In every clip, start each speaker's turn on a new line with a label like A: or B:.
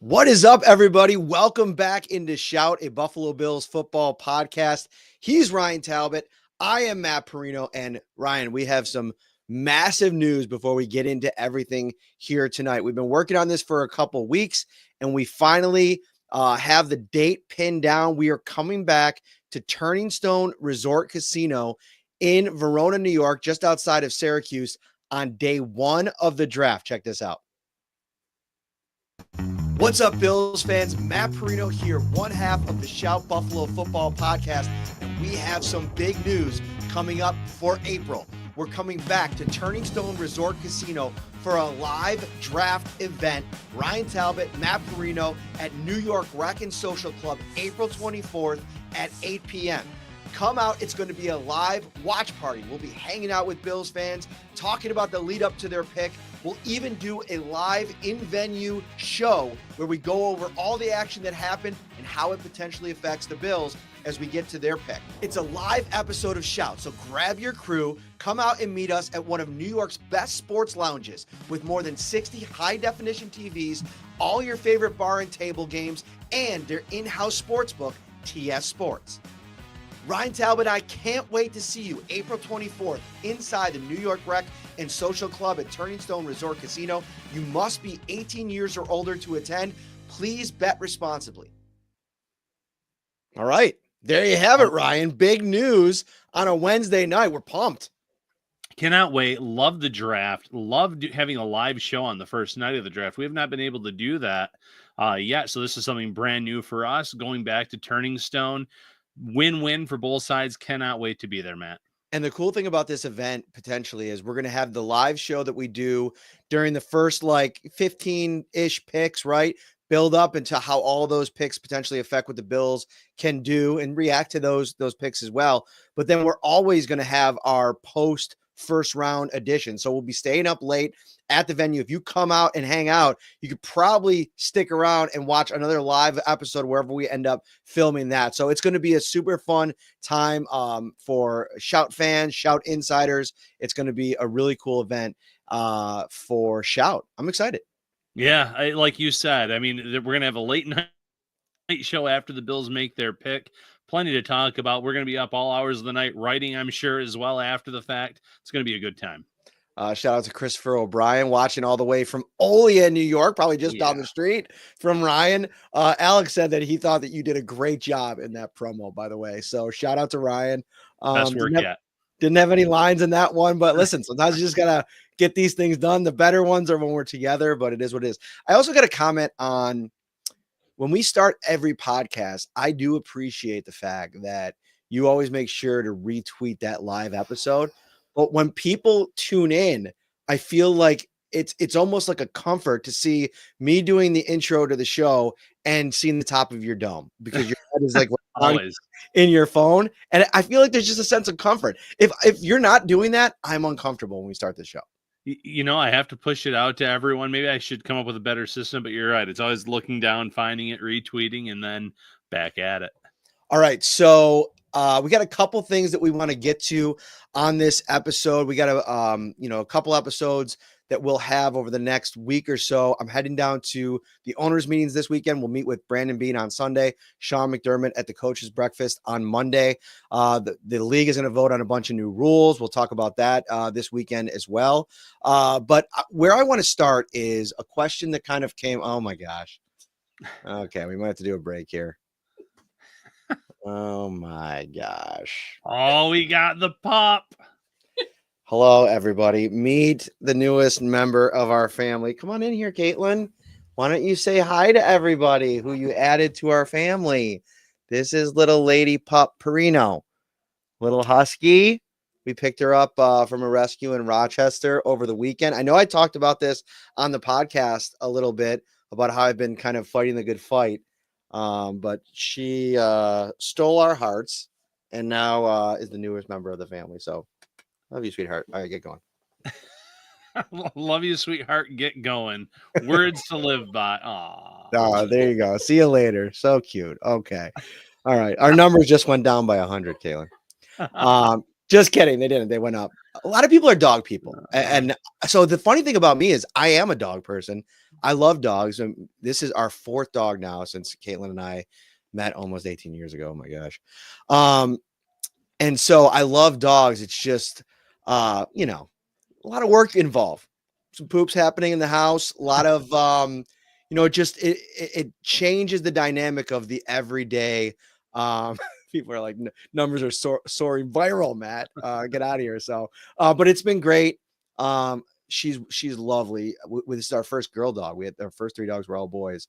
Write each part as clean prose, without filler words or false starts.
A: What is up, everybody? Welcome back into Shout, a Buffalo Bills football podcast. He's Ryan Talbot. I am Matt Parrino. And Ryan, we have some massive news before we get into everything here tonight. We've been working on this for a couple weeks, and we finally have the date pinned down. We are coming back to Turning Stone Resort Casino in Verona, New York, just outside of Syracuse on day one of the draft. Check this out. What's up, Bills fans? Matt Parrino here, one half of the Shout Buffalo Football Podcast, and we have some big news coming up for April. We're coming back to Turning Stone Resort Casino for a live draft event. Ryan Talbot, Matt Parrino at New York Rec and Social Club, April 24th at 8 p.m. Come out. It's going to be a live watch party. We'll be hanging out with Bills fans, talking about the lead up to their pick. We'll even do a live in-venue show where we go over all the action that happened and how it potentially affects the Bills as we get to their pick. It's a live episode of Shout, so grab your crew, come out and meet us at one of New York's best sports lounges with more than 60 high-definition TVs, all your favorite bar and table games, and their in-house sportsbook, TS Sports. Ryan Talbot, I can't wait to see you April 24th inside the New York Rec and Social Club at Turning Stone Resort Casino. You must be 18 years or older to attend. Please bet responsibly. All right. There you have it, Ryan. Big news on a Wednesday night. We're pumped.
B: Cannot wait. Love the draft. Love having a live show on the first night of the draft. We have not been able to do that yet. So this is something brand new for us. Going back to Turning Stone. Win-win for both sides. Cannot wait to be there, Matt.
A: And the cool thing about this event potentially is we're going to have the live show that we do during the first 15-ish picks, right? Build up into how all those picks potentially affect what the Bills can do and react to those picks as well. But then we're always going to have our post first round edition. So we'll be staying up late at the venue. If you come out and hang out, you could probably stick around and watch another live episode wherever we end up filming that. So it's going to be a super fun time for Shout fans, Shout insiders. It's going to be a really cool event for Shout. I'm excited.
B: Yeah, like you said, I mean, we're going to have a late night show after the Bills make their pick. Plenty to talk about. We're going to be up all hours of the night writing, I'm sure, as well after the fact. It's going to be a good time.
A: Shout out to Christopher O'Brien watching all the way from Olean, New York, probably just down the street from Ryan. Alex said that he thought that you did a great job in that promo, by the way. So shout out to Ryan.
B: Best work yet.
A: Didn't have any lines in that one, but listen, sometimes you just got to get these things done. The better ones are when we're together, but it is what it is. I also got a comment on when we start every podcast. I do appreciate the fact that you always make sure to retweet that live episode. But when people tune in, I feel like it's almost like a comfort to see me doing the intro to the show and seeing the top of your dome because your head is like
B: always
A: in your phone. And I feel like there's just a sense of comfort. If you're not doing that, I'm uncomfortable when we start the show.
B: You know, I have to push it out to everyone. Maybe I should come up with a better system, but you're right. It's always looking down, finding it, retweeting, and then back at it.
A: All right. So we got a couple things that we want to get to on this episode. We got a couple episodes that we'll have over the next week or so. I'm heading down to the owners' meetings this weekend. We'll meet with Brandon Beane on Sunday, Sean McDermott at the coaches' breakfast on Monday. The league is going to vote on a bunch of new rules. We'll talk about that this weekend as well. But where I want to start is a question that kind of came. Oh my gosh. Okay, we might have to do a break here. Oh my gosh.
B: Oh, we got the pop.
A: Hello, everybody. Meet the newest member of our family. Come on in here, Caitlin. Why don't you say hi to everybody who you added to our family? This is little lady pup Parrino, little husky. We picked her up from a rescue in Rochester over the weekend. I know I talked about this on the podcast a little bit about how I've been kind of fighting the good fight. But she stole our hearts and now is the newest member of the family. So love you, sweetheart. All right, get going.
B: Love you, sweetheart. Get going. Words to live by. Aw.
A: Oh, there you go. See you later. So cute. Okay. All right. Our numbers just went down by 100, Kaylin. Just kidding. They didn't. They went up. A lot of people are dog people. And so the funny thing about me is I am a dog person. I love dogs. And this is our 4th dog now since Caitlin and I met almost 18 years ago. Oh my gosh. And so I love dogs. It's just, a lot of work involved. Some poops happening in the house. A lot of, it changes the dynamic of the everyday. People are like, numbers are soaring viral, Matt. Get out of here. So, but it's been great. She's lovely. This is our first girl dog. We had our first 3 dogs were all boys.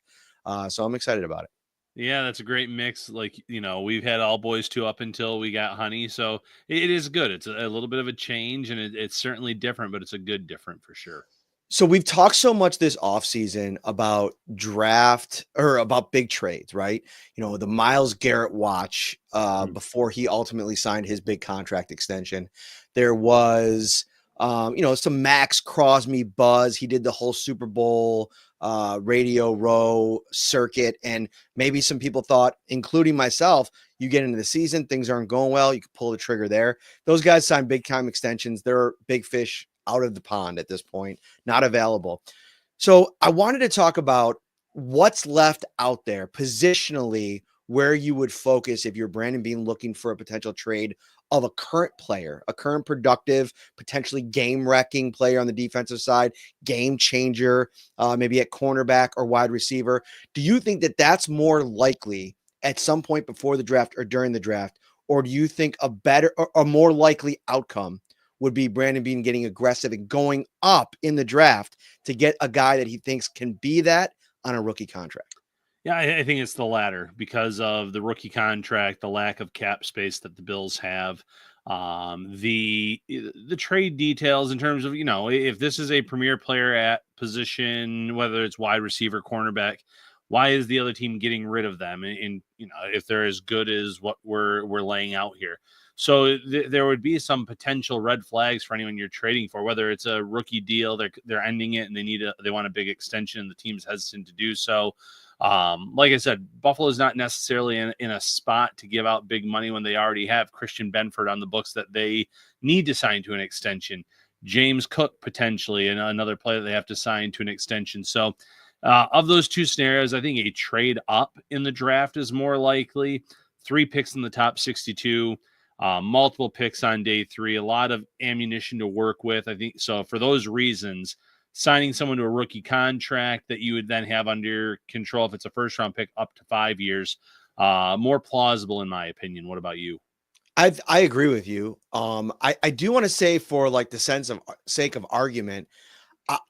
A: So I'm excited about it.
B: Yeah, that's a great mix. Like, we've had all boys too up until we got Honey. So it is good. It's a little bit of a change, and it's certainly different, but it's a good different for sure.
A: So we've talked so much this offseason about draft or about big trades, right? The Myles Garrett watch before he ultimately signed his big contract extension. There was, some Max Crosby buzz. He did the whole Super Bowl Radio Row circuit. And maybe some people thought, including myself, you get into the season, things aren't going well, you can pull the trigger there. Those guys sign big time extensions. They're big fish out of the pond at this point, not available. So I wanted to talk about what's left out there positionally, where you would focus if you're Brandon Beane looking for a potential trade of a current player, a current productive, potentially game-wrecking player on the defensive side, game changer, maybe at cornerback or wide receiver. Do you think that that's more likely at some point before the draft or during the draft? Or do you think a better or a more likely outcome would be Brandon Beane getting aggressive and going up in the draft to get a guy that he thinks can be that on a rookie contract?
B: Yeah, I think it's the latter because of the rookie contract, the lack of cap space that the Bills have, the trade details in terms of, if this is a premier player at position, whether it's wide receiver, cornerback, why is the other team getting rid of them? And if they're as good as what we're laying out here. So there would be some potential red flags for anyone you're trading for, whether it's a rookie deal, they're ending it and they want a big extension and the team's hesitant to do so. Like I said, Buffalo's not necessarily in a spot to give out big money when they already have Christian Benford on the books that they need to sign to an extension. James Cook potentially, and another player that they have to sign to an extension. So of those two scenarios, I think a trade up in the draft is more likely. 3 picks in the top 62. Multiple picks on day 3, a lot of ammunition to work with. I think so. For those reasons, signing someone to a rookie contract that you would then have under control if it's a first round pick up to 5 years, more plausible in my opinion. What about you?
A: I agree with you. I do want to say, for like the sake of argument,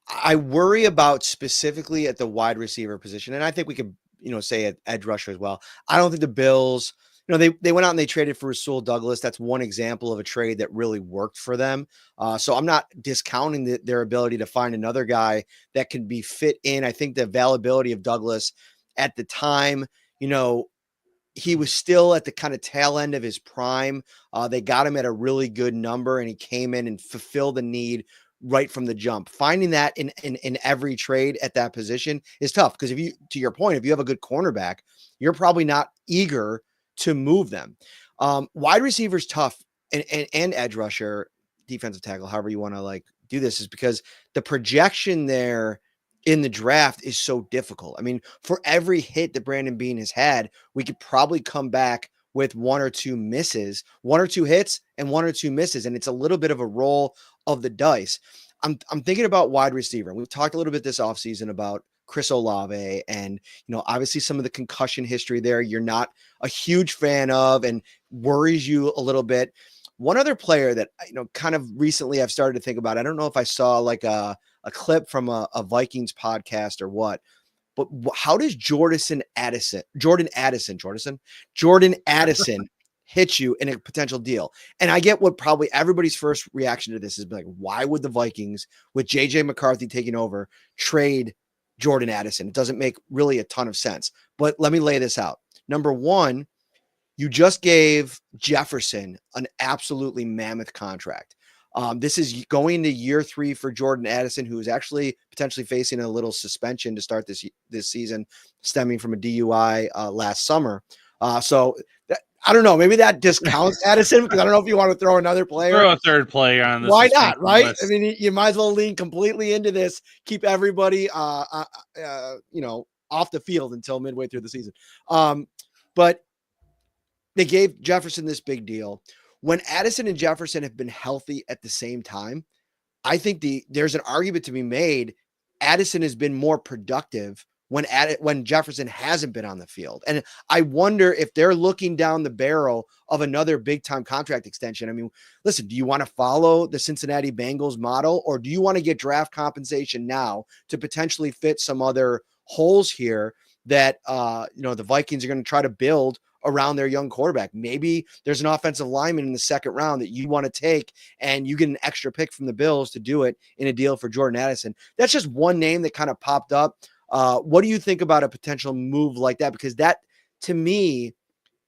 A: I worry about specifically at the wide receiver position, and I think we could say at edge rusher as well. I don't think the Bills. They went out and they traded for Rasul Douglas. That's one example of a trade that really worked for them. So I'm not discounting their ability to find another guy that can be fit in. I think the availability of Douglas at the time, he was still at the kind of tail end of his prime. They got him at a really good number, and he came in and fulfilled the need right from the jump. Finding that in every trade at that position is tough because to your point, if you have a good cornerback, you're probably not eager to move them. Wide receivers tough, and edge rusher, defensive tackle, however you want to do this, is because the projection there in the draft is so difficult. I mean, for every hit that Brandon Beane has had, we could probably come back with 1 or 2 misses, 1 or 2 hits and 1 or 2 misses. And it's a little bit of a roll of the dice. I'm thinking about wide receiver. We've talked a little bit this offseason about Chris Olave, and obviously some of the concussion history there you're not a huge fan of and worries you a little bit. One other player that kind of recently I've started to think about, I don't know if I saw like a clip from a Vikings podcast or what, but how does Jordan Addison hit you in a potential deal? And I get what probably everybody's first reaction to this is like, why would the Vikings, with JJ McCarthy taking over, trade Jordan Addison? It doesn't make really a ton of sense, but let me lay this out. Number one, you just gave Jefferson an absolutely mammoth contract. This is going to year 3 for Jordan Addison, who is actually potentially facing a little suspension to start this season, stemming from a DUI last summer. So I don't know. Maybe that discounts Addison because I don't know if you want to throw another player.
B: Throw a third player on the
A: Why not, right?
B: list.
A: I mean, you might as well lean completely into this, keep everybody, off the field until midway through the season. But they gave Jefferson this big deal. When Addison and Jefferson have been healthy at the same time, I think there's an argument to be made. Addison has been more productive when Jefferson hasn't been on the field. And I wonder if they're looking down the barrel of another big time contract extension. I mean, listen, do you want to follow the Cincinnati Bengals model, or do you want to get draft compensation now to potentially fit some other holes here that the Vikings are going to try to build around their young quarterback? Maybe there's an offensive lineman in the second round that you want to take and you get an extra pick from the Bills to do it in a deal for Jordan Addison. That's just one name that kind of popped up. What do you think about a potential move like that? Because that, to me,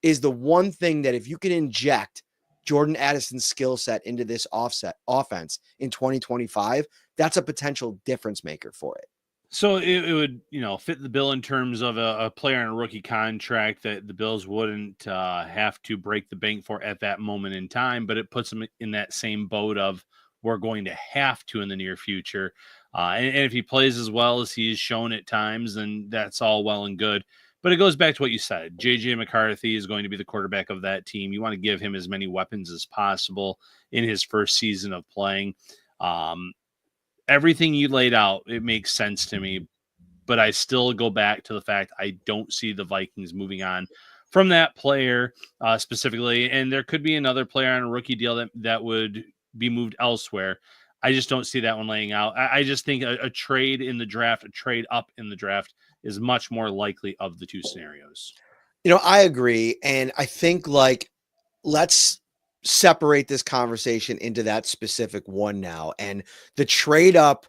A: is the one thing that if you can inject Jordan Addison's skill set into this offense in 2025, that's a potential difference maker for it.
B: So it would, fit the bill in terms of a player on a rookie contract that the Bills wouldn't have to break the bank for at that moment in time, but it puts them in that same boat of we're going to have to in the near future. And if he plays as well as he's shown at times, then that's all well and good. But it goes back to what you said. J.J. McCarthy is going to be the quarterback of that team. You want to give him as many weapons as possible in his first season of playing. Everything you laid out, it makes sense to me, but I still go back to the fact I don't see the Vikings moving on from that player specifically. And there could be another player on a rookie deal that would be moved elsewhere. I just don't see that one laying out. I just think a trade in the draft, a trade up in the draft is much more likely of the two scenarios.
A: I agree. And I think let's separate this conversation into that specific one now. And the trade up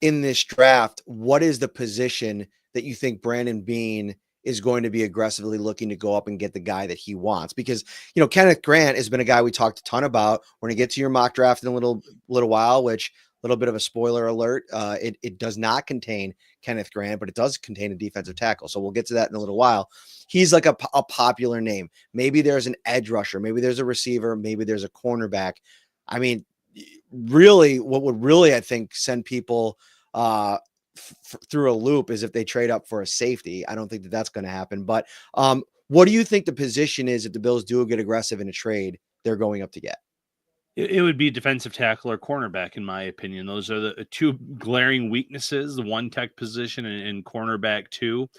A: in this draft, what is the position that you think Brandon Beane is going to be aggressively looking to go up and get the guy that he wants? Because, Kenneth Grant has been a guy we talked a ton about. We're going to get to your mock draft in a little while, which a little bit of a spoiler alert. It does not contain Kenneth Grant, but it does contain a defensive tackle. So we'll get to that in a little while. He's like a popular name. Maybe there's an edge rusher. Maybe there's a receiver. Maybe there's a cornerback. I mean, really, what would really, I think, send people through a loop is if they trade up for a safety. I don't think that that's going to happen. But what do you think the position is if the Bills do get aggressive in a trade they're going up to get?
B: It would be defensive tackle or cornerback, in my opinion. Those are the two glaring weaknesses, the one tech position and cornerback too.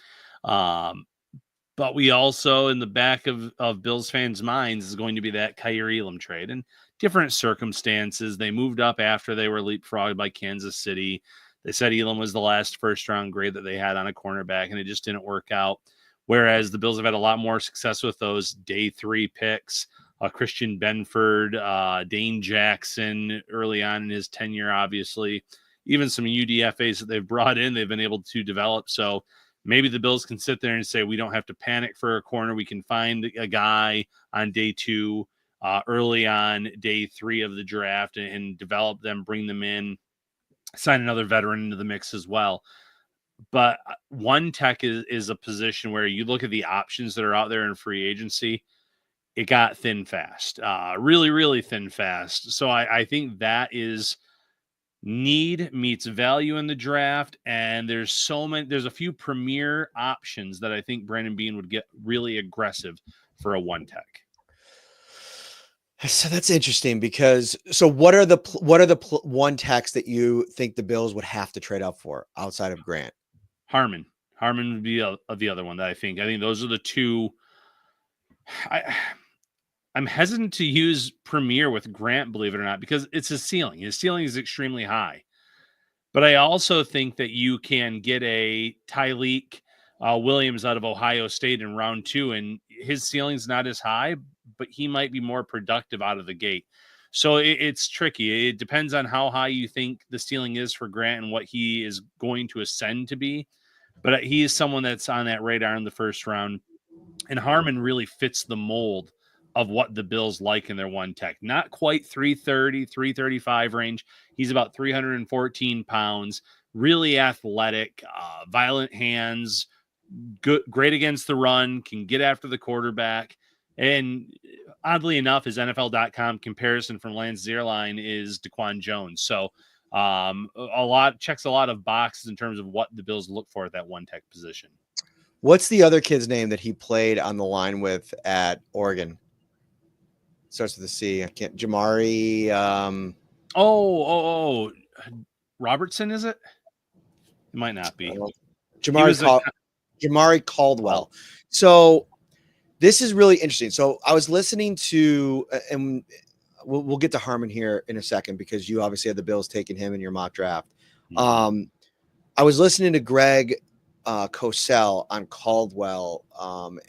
B: But we also, in the back of Bills fans' minds, is going to be that Kaiir Elam trade. And different circumstances. They moved up after they were leapfrogged by Kansas City. They said Elam was the last first-round grade that they had on a cornerback, and it just didn't work out. Whereas the Bills have had a lot more success with those day 3 picks. Christian Benford, Dane Jackson early on in his tenure, obviously. Even some UDFAs that they've brought in, they've been able to develop. So maybe the Bills can sit there and say, we don't have to panic for a corner. We can find a guy on day 2, early on day 3 of the draft and develop them, bring them in, sign another veteran into the mix as well. But one tech is a position where you look at the options that are out there in free agency. It got thin fast, really, really thin fast. So I think that is need meets value in the draft. And there's a few premier options that I think Brandon Beane would get really aggressive for a one tech.
A: So that's interesting because what are the one techs that you think the Bills would have to trade up for outside of Grant?
B: Harmon would be the other one that I think those are the two. I'm hesitant to use Premier with Grant, believe it or not, because it's his ceiling. His ceiling is extremely high. But I also think that you can get a Tyleek Williams out of Ohio State in round 2, and his ceiling's not as high, but he might be more productive out of the gate. So it's tricky. It depends on how high you think the ceiling is for Grant and what he is going to ascend to be. But he is someone that's on that radar in the first round. And Harmon really fits the mold of what the Bills like in their one tech. Not quite 330, 335 range. He's about 314 pounds, really athletic, violent hands, great against the run, can get after the quarterback. And oddly enough, his NFL.com comparison from Lance Zierlein is DaQuan Jones. So checks a lot of boxes in terms of what the Bills look for at that one tech position.
A: What's the other kid's name that he played on the line with at Oregon? Starts with a C. I can't. Jamari.
B: Robertson, is it? It might not be.
A: Jamari Caldwell. So this is really interesting. So I was listening to, and we'll get to Harmon here in a second because you obviously had the Bills taking him in your mock draft.
B: Mm-hmm.
A: I was listening to Greg Cosell on Caldwell,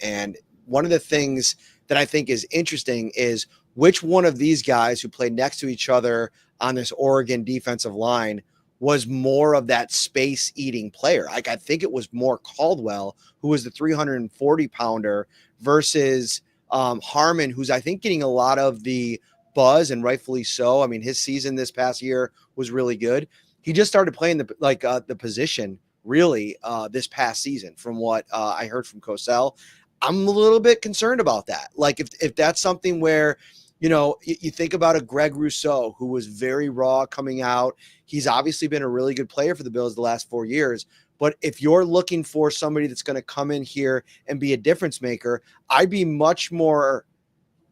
A: and one of the things that I think is interesting is which one of these guys who played next to each other on this Oregon defensive line was more of that space eating player. Like, I think it was more Caldwell, who was the 340 pounder, versus Harmon, who's I think getting a lot of the buzz, and rightfully so. I mean, his season this past year was really good. He just started playing the position really this past season, from what I heard from Cosell. I'm a little bit concerned about that. Like, if that's something where, you know, you think about a Greg Rousseau, who was very raw coming out. He's obviously been a really good player for the Bills the last 4 years. But if you're looking for somebody that's going to come in here and be a difference maker, I'd be much more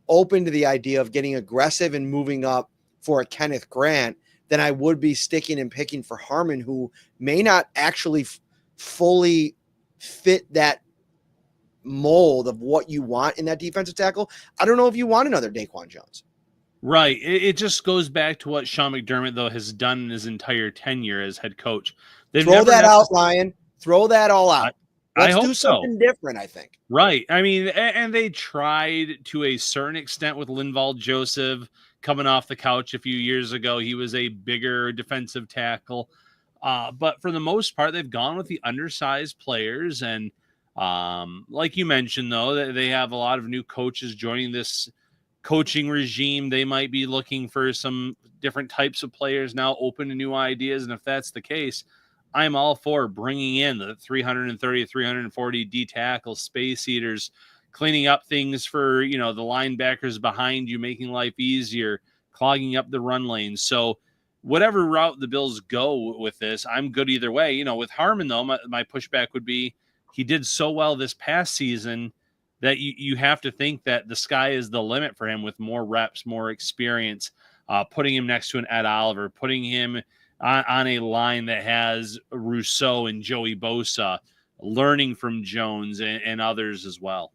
A: open to the idea of getting aggressive and moving up for a Kenneth Grant than I would be sticking and picking for Harmon, who may not actually fully fit that mold of what you want in that defensive tackle. I don't know if you want another DaQuan Jones.
B: Right. It just goes back to what Sean McDermott, though, has done in his entire tenure as head coach.
A: Throw that out, Ryan. Throw that all out. Let's do something different, I think.
B: Right. I mean, and they tried to a certain extent with Linval Joseph coming off the couch a few years ago. He was a bigger defensive tackle. But for the most part, they've gone with the undersized players. And like you mentioned, though, they have a lot of new coaches joining this coaching regime. They might be looking for some different types of players now, open to new ideas. And if that's the case, I'm all for bringing in the 330, 340 D tackle space eaters, cleaning up things for, you know, the linebackers behind you, making life easier, clogging up the run lanes. So whatever route the Bills go with this, I'm good either way. You know, with Harmon, though, my pushback would be he did so well this past season that you have to think that the sky is the limit for him with more reps, more experience, putting him next to an Ed Oliver, putting him on a line that has Rousseau and Joey Bosa, learning from Jones and others as well.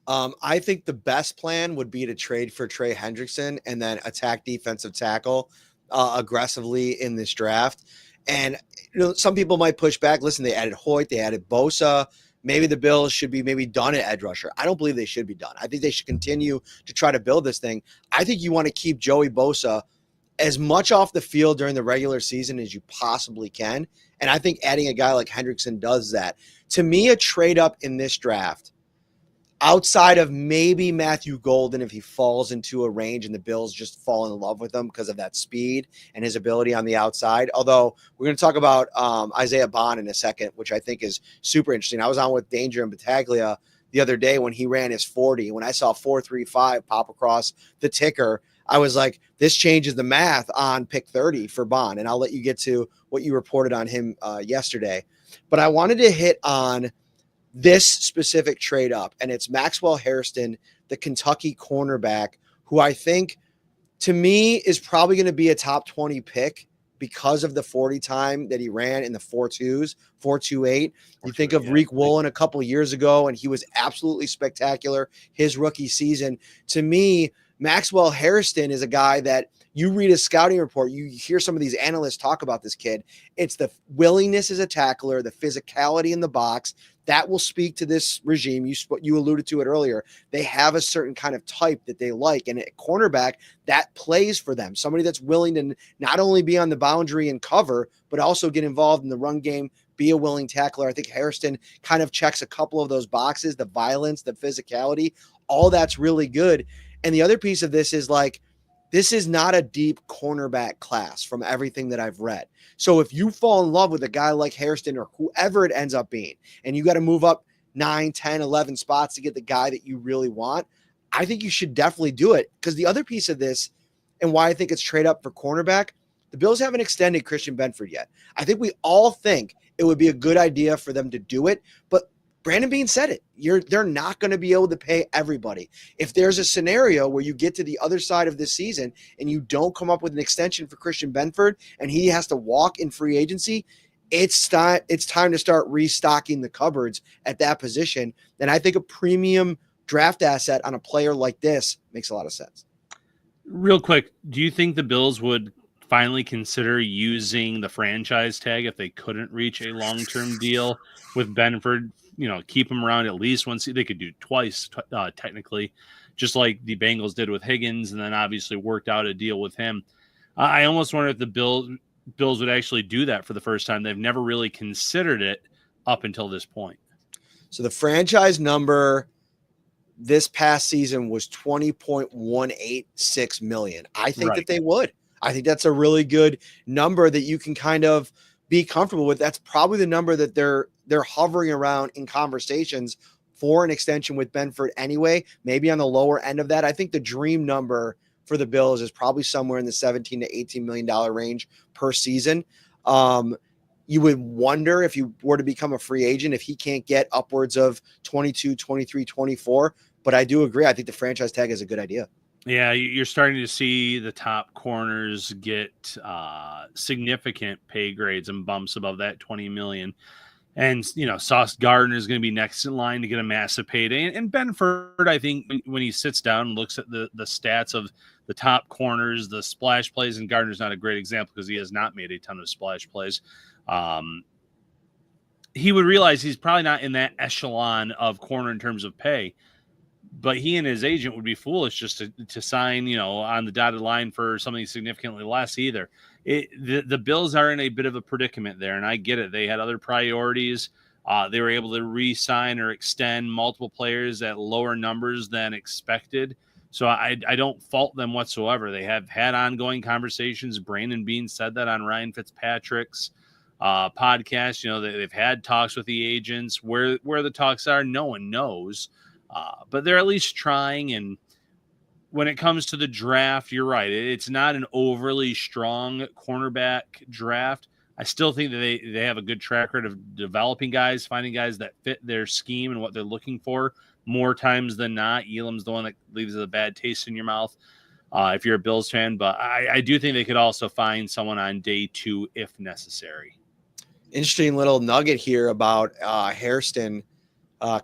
A: I think the best plan would be to trade for Trey Hendrickson and then attack defensive tackle aggressively in this draft. And, you know, some people might push back. Listen, they added Hoyt, they added Bosa. Maybe the Bills should be done at edge rusher. I don't believe they should be done. I think they should continue to try to build this thing. I think you want to keep Joey Bosa as much off the field during the regular season as you possibly can. And I think adding a guy like Hendrickson does that. To me, a trade up in this draft, outside of maybe Matthew Golden, if he falls into a range and the Bills just fall in love with him because of that speed and his ability on the outside. Although we're going to talk about Isaiah Bond in a second, which I think is super interesting. I was on with Danger and Battaglia the other day when he ran his 40. When I saw 4.35 pop across the ticker, I was like, this changes the math on pick 30 for Bond. And I'll let you get to what you reported on him yesterday. But I wanted to hit on this specific trade up, and it's Maxwell Hairston, the Kentucky cornerback, who I think, to me, is probably going to be a top 20 pick because of the 40 time that he ran in the 4.2s, 4.28. You think of Reek Woolen a couple years ago, and he was absolutely spectacular his rookie season. To me, Maxwell Hairston is a guy that you read a scouting report, you hear some of these analysts talk about this kid. It's the willingness as a tackler, the physicality in the box that will speak to this regime. You alluded to it earlier. They have a certain kind of type that they like, and at cornerback that plays for them. Somebody that's willing to not only be on the boundary and cover, but also get involved in the run game, be a willing tackler. I think Hairston kind of checks a couple of those boxes, the violence, the physicality, all that's really good. And the other piece of this is like, this is not a deep cornerback class from everything that I've read. So if you fall in love with a guy like Hairston or whoever it ends up being, and you got to move up 9, 10, 11 spots to get the guy that you really want, I think you should definitely do it. Because the other piece of this, and why I think it's trade up for cornerback, the Bills haven't extended Christian Benford yet. I think we all think it would be a good idea for them to do it, but Brandon Beane said it. They're not going to be able to pay everybody. If there's a scenario where you get to the other side of this season and you don't come up with an extension for Christian Benford and he has to walk in free agency, it's time to start restocking the cupboards at that position. And I think a premium draft asset on a player like this makes a lot of sense.
B: Real quick, do you think the Bills would finally consider using the franchise tag if they couldn't reach a long-term deal with Benford? Keep him around at least once. They could do it twice, technically, just like the Bengals did with Higgins, and then obviously worked out a deal with him. I almost wonder if the Bills would actually do that for the first time. They've never really considered it up until this point.
A: So the franchise number this past season was $20.186 million. I think that they would. I think that's a really good number that you can kind of be comfortable with. That's probably the number that they're hovering around in conversations for an extension with Benford anyway, maybe on the lower end of that. I think the dream number for the Bills is probably somewhere in the $17 to $18 million range per season. You would wonder if you were to become a free agent, if he can't get upwards of 22, 23, 24. But I do agree. I think the franchise tag is a good idea.
B: Yeah, you're starting to see the top corners get significant pay grades and bumps above that $20 million. And, Sauce Gardner is going to be next in line to get a massive payday. And Benford, I think, when he sits down and looks at the stats of the top corners, the splash plays, and Gardner's not a great example because he has not made a ton of splash plays, he would realize he's probably not in that echelon of corner in terms of pay. But he and his agent would be foolish just to sign, on the dotted line for something significantly less either. The Bills are in a bit of a predicament there, and I get it. They had other priorities. They were able to re-sign or extend multiple players at lower numbers than expected. So I don't fault them whatsoever. They have had ongoing conversations. Brandon Beane said that on Ryan Fitzpatrick's podcast. They've had talks with the agents. Where the talks are, no one knows. But they're at least trying. And when it comes to the draft, you're right. It's not an overly strong cornerback draft. I still think that they have a good track record of developing guys, finding guys that fit their scheme and what they're looking for more times than not. Elam's the one that leaves a bad taste in your mouth if you're a Bills fan. But I do think they could also find someone on day 2 if necessary.
A: Interesting little nugget here about Hairston.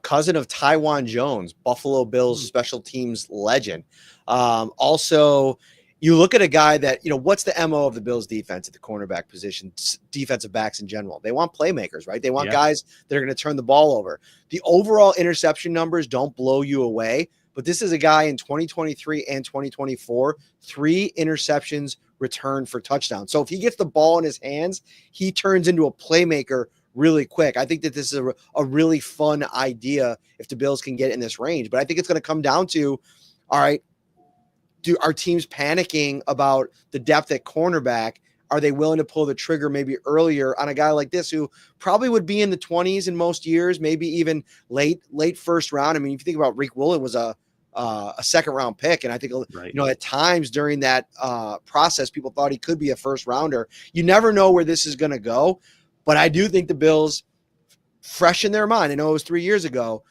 A: Cousin of Tywan Jones, Buffalo Bills special teams legend. Also, you look at a guy that, what's the MO of the Bills defense at the cornerback position, defensive backs in general? They want playmakers, right? They want guys that are going to turn the ball over. The overall interception numbers don't blow you away, but this is a guy in 2023 and 2024, 3 interceptions returned for touchdowns. So if he gets the ball in his hands, he turns into a playmaker really quick. I think that this is a really fun idea if the Bills can get in this range. But I think it's going to come down to, all right, are teams panicking about the depth at cornerback? Are they willing to pull the trigger maybe earlier on a guy like this who probably would be in the 20s in most years, maybe even late first round? I mean, if you think about Reek Woolen was a second round pick. And I think, at times during that process, people thought he could be a first rounder. You never know where this is going to go. But I do think the Bills, fresh in their mind, I know it was 3 years ago,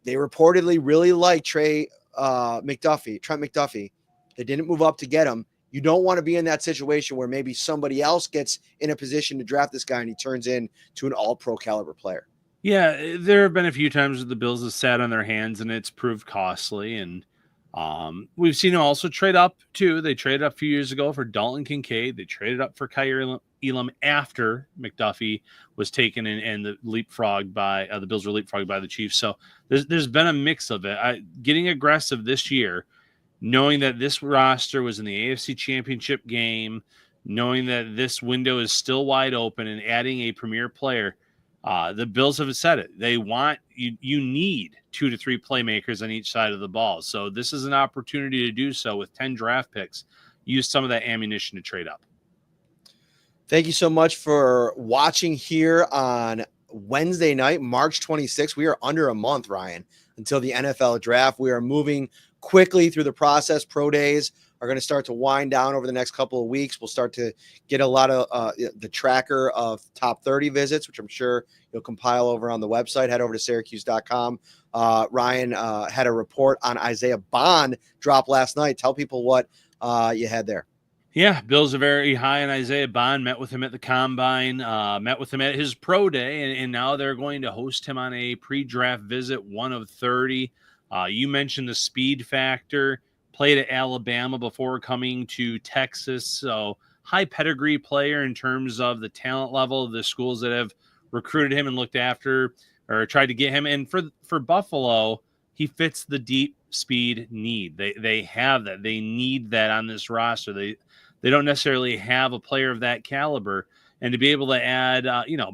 A: they reportedly really liked Trent McDuffie. They didn't move up to get him. You don't want to be in that situation where maybe somebody else gets in a position to draft this guy and he turns into an all-pro caliber player.
B: Yeah, there have been a few times that the Bills have sat on their hands and it's proved costly. And we've seen them also trade up too. They traded up a few years ago for Dalton Kincaid. They traded up for Kyer Elam after McDuffie was taken and the Bills were leapfrogged by the Chiefs. So there's been a mix of it. Getting aggressive this year, knowing that this roster was in the AFC Championship game, knowing that this window is still wide open, and adding a premier player. The Bills have said it. They want you need 2 to 3 playmakers on each side of the ball. So this is an opportunity to do so with 10 draft picks. Use some of that ammunition to trade up.
A: Thank you so much for watching here on Wednesday night, March 26th. We are under a month, Ryan, until the NFL draft. We are moving quickly through the process. Pro days are going to start to wind down over the next couple of weeks. We'll start to get a lot of the tracker of top 30 visits, which I'm sure you'll compile over on the website. Head over to Syracuse.com. Ryan had a report on Isaiah Bond drop last night. Tell people what you had there.
B: Yeah, Bills are very high on Isaiah Bond. Met with him at the Combine, met with him at his pro day, and now they're going to host him on a pre-draft visit, 1 of 30. You mentioned the speed factor. Played at Alabama before coming to Texas, so high pedigree player in terms of the talent level of the schools that have recruited him and looked after or tried to get him. And for Buffalo, he fits the deep speed need. They have that. They need that on this roster. They don't necessarily have a player of that caliber. And to be able to add,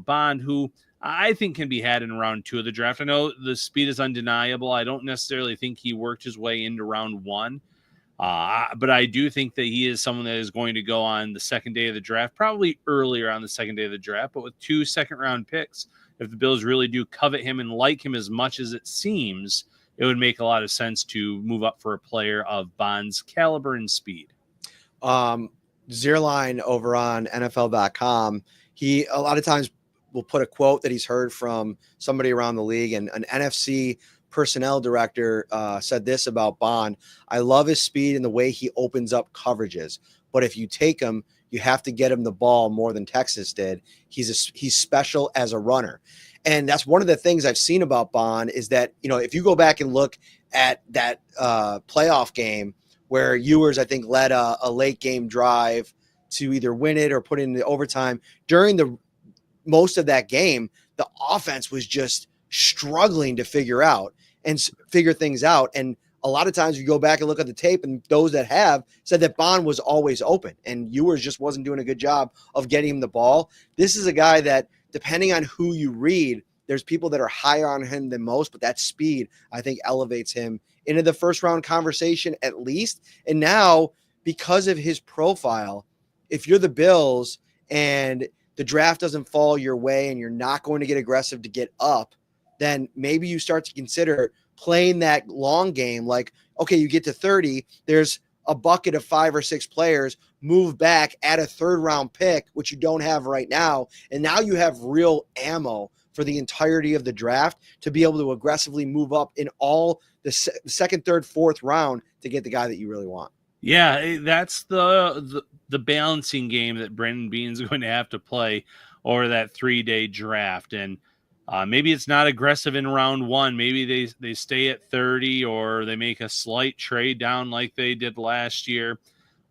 B: Bond, who I think can be had in round 2 of the draft. I know the speed is undeniable. I don't necessarily think he worked his way into round 1. But I do think that he is someone that is going to go on the second day of the draft, probably earlier on the second day of the draft, but with 2 second-round picks. If the Bills really do covet him and like him as much as it seems, it would make a lot of sense to move up for a player of Bond's caliber and speed.
A: Zierlein over on NFL.com, he a lot of times will put a quote that he's heard from somebody around the league, and an NFC personnel director said this about Bond: I love his speed and the way he opens up coverages, but if you take him, you have to get him the ball more than Texas did. He's special as a runner. And that's one of the things I've seen about Bond is that, if you go back and look at that playoff game where Ewers, I think, led a late game drive to either win it or put it in the overtime, during the most of that game, the offense was just struggling to figure things out. And a lot of times you go back and look at the tape, and those that have said that Bond was always open and Ewers just wasn't doing a good job of getting him the ball. This is a guy that, depending on who you read, there's people that are higher on him than most, but that speed, I think, elevates him into the first round conversation at least. And now, because of his profile, if you're the Bills and the draft doesn't fall your way and you're not going to get aggressive to get up, then maybe you start to consider playing that long game. Like, okay, you get to 30, there's a bucket of 5 or 6 players, move back, add a 3rd round pick, which you don't have right now. And now you have real ammo for the entirety of the draft to be able to aggressively move up in all the 2nd, 3rd, 4th round to get the guy that you really want.
B: Yeah, that's the balancing game that Brandon Beane's going to have to play over that 3-day draft. And maybe it's not aggressive in round 1. Maybe they stay at 30, or they make a slight trade down like they did last year.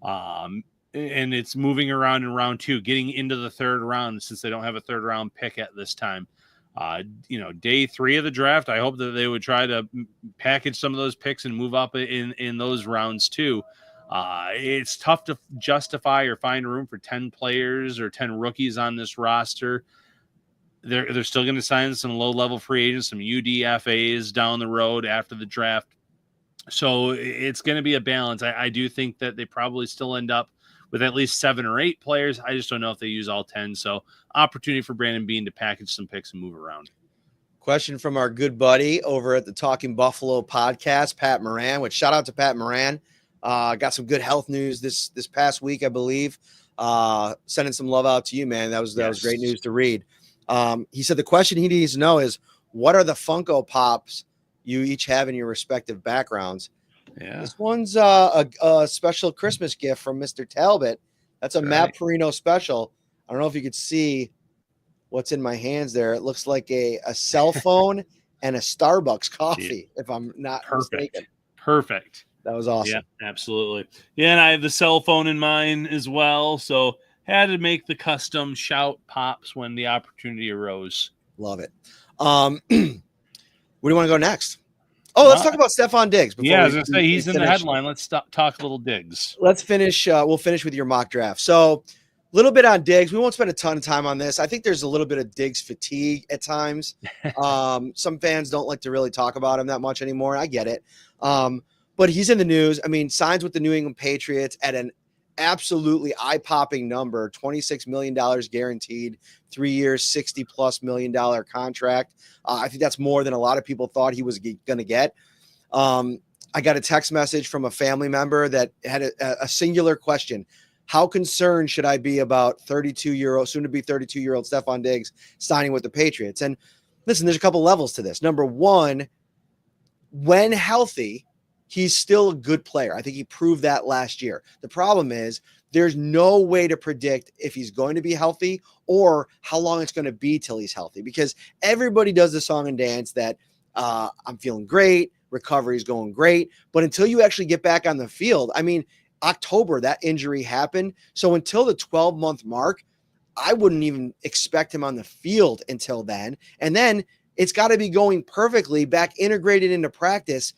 B: And it's moving around in round 2, getting into the 3rd round, since they don't have a 3rd round pick at this time. Day 3 of the draft, I hope that they would try to package some of those picks and move up in those rounds too. It's tough to justify or find room for 10 players or 10 rookies on this roster. They're still going to sign some low-level free agents, some UDFAs down the road after the draft. So it's going to be a balance. I do think that they probably still end up with at least 7 or 8 players. I just don't know if they use all 10. So opportunity for Brandon Beane to package some picks and move around.
A: Question from our good buddy over at the Talking Buffalo podcast, Pat Moran, which shout out to Pat Moran. Got some good health news this past week, I believe. Sending some love out to you, man. That was great news to read. He said the question he needs to know is, what are the Funko Pops you each have in your respective backgrounds? Yeah. This one's a special Christmas gift from Mr. Talbot. That's a Matt Parrino special. I don't know if you could see what's in my hands there. It looks like a cell phone and a Starbucks coffee, if I'm not mistaken.
B: Perfect.
A: That was awesome.
B: Yeah, absolutely. Yeah, and I have the cell phone in mine as well, so had to make the custom shout pops when the opportunity arose.
A: Love it. Where do you want to go next? Oh, let's talk about Stefon Diggs.
B: Yeah, I was going to say, he's in the headline. Let's talk a little Diggs.
A: Let's finish. We'll finish with your mock draft. So a little bit on Diggs. We won't spend a ton of time on this. I think there's a little bit of Diggs fatigue at times. Some fans don't like to really talk about him that much anymore. I get it. But he's in the news. I mean, signs with the New England Patriots at an absolutely eye-popping number, $26 million guaranteed, 3 years, $60+ million contract. I think that's more than a lot of people thought he was going to get. I got a text message from a family member that had a singular question. How concerned should I be about 32-year-old, soon to be 32-year-old Stefon Diggs signing with the Patriots? And listen, there's a couple levels to this. Number one, when healthy, he's still a good player. I think he proved that last year. The problem is there's no way to predict if he's going to be healthy or how long it's going to be till he's healthy, because everybody does the song and dance that I'm feeling great, recovery is going great. But until you actually get back on the field, I mean, October, that injury happened. So until the 12-month mark, I wouldn't even expect him on the field until then. And then it's got to be going perfectly back integrated into practice.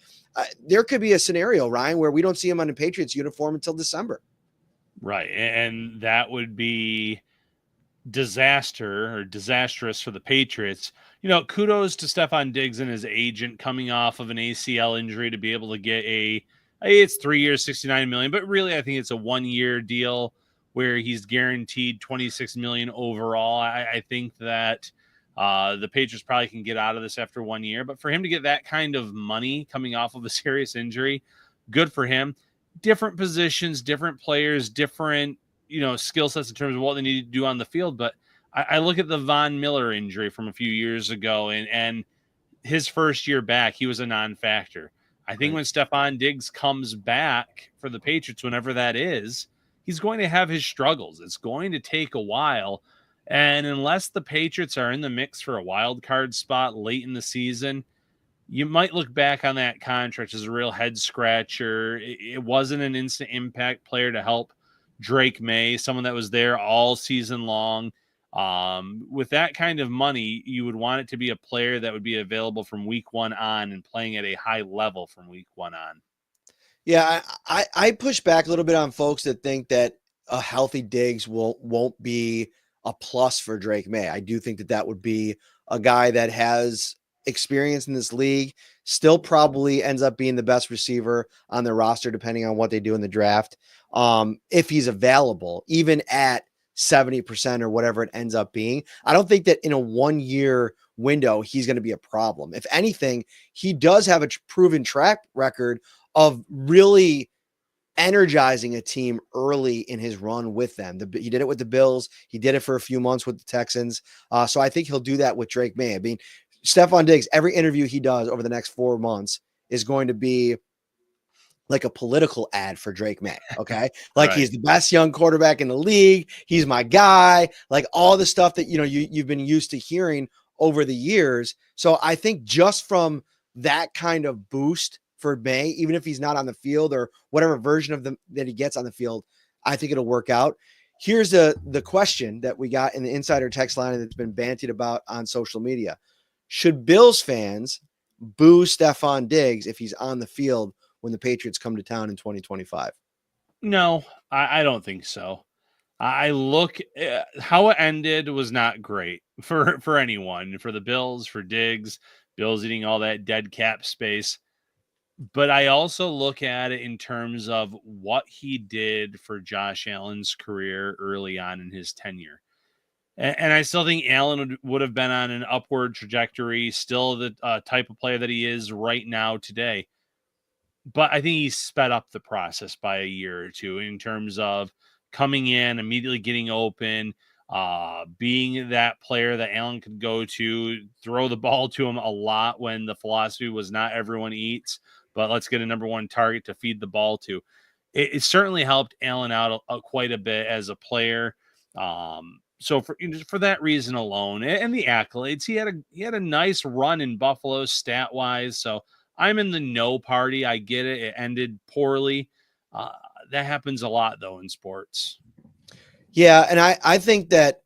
A: There could be a scenario, Ryan, where we don't see him on the Patriots uniform until December.
B: Right. And that would be disastrous for the Patriots. Kudos to Stefan Diggs and his agent coming off of an ACL injury to be able to get it's 3 years, $69 million, but really I think it's a 1-year deal where he's guaranteed $26 million overall. I think that the Patriots probably can get out of this after 1 year, but for him to get that kind of money coming off of a serious injury, good for him. Different positions, different players, different skill sets in terms of what they need to do on the field. But I look at the Von Miller injury from a few years ago, and his first year back, he was a non-factor. I think when Stefan Diggs comes back for the Patriots, whenever that is, he's going to have his struggles. It's going to take a while. And unless the Patriots are in the mix for a wild card spot late in the season, you might look back on that contract as a real head scratcher. It wasn't an instant impact player to help Drake May, someone that was there all season long. With that kind of money, you would want it to be a player that would be available from week 1 on and playing at a high level from week 1 on.
A: Yeah, I push back a little bit on folks that think that a healthy Diggs won't be a plus for Drake May. I do think that would be a guy that has experience in this league, still probably ends up being the best receiver on the roster, depending on what they do in the draft. If he's available, even at 70% or whatever it ends up being, I don't think that in a 1-year window, he's going to be a problem. If anything, he does have a proven track record of really energizing a team early in his run with them. He did it with the Bills. He did it for a few months with the Texans. So I think he'll do that with Drake May. I mean, Stefon Diggs, every interview he does over the next 4 months is going to be like a political ad for Drake May. Okay. Like,
B: right.
A: He's the best young quarterback in the league. He's my guy. Like all the stuff that, you've been used to hearing over the years. So I think just from that kind of boost for May, even if he's not on the field or whatever version of them that he gets on the field, I think it'll work out. Here's the question that we got in the insider text line that's been bantied about on social media. Should Bills fans boo Stefon Diggs if he's on the field when the Patriots come to town in 2025?
B: No, I don't think so. I look how it ended was not great for anyone, for the Bills, for Diggs, Bills eating all that dead cap space. But I also look at it in terms of what he did for Josh Allen's career early on in his tenure. And I still think Allen would have been on an upward trajectory, still the type of player that he is right now today. But I think he sped up the process by a year or two in terms of coming in, immediately getting open, being that player that Allen could go to, throw the ball to him a lot when the philosophy was not everyone eats, but let's get a number 1 target to feed the ball to. It certainly helped Allen out quite a bit as a player. So for that reason alone, and the accolades, he had a nice run in Buffalo stat wise. So I'm in the no party. I get it. It ended poorly. That happens a lot though in sports.
A: Yeah, and I think that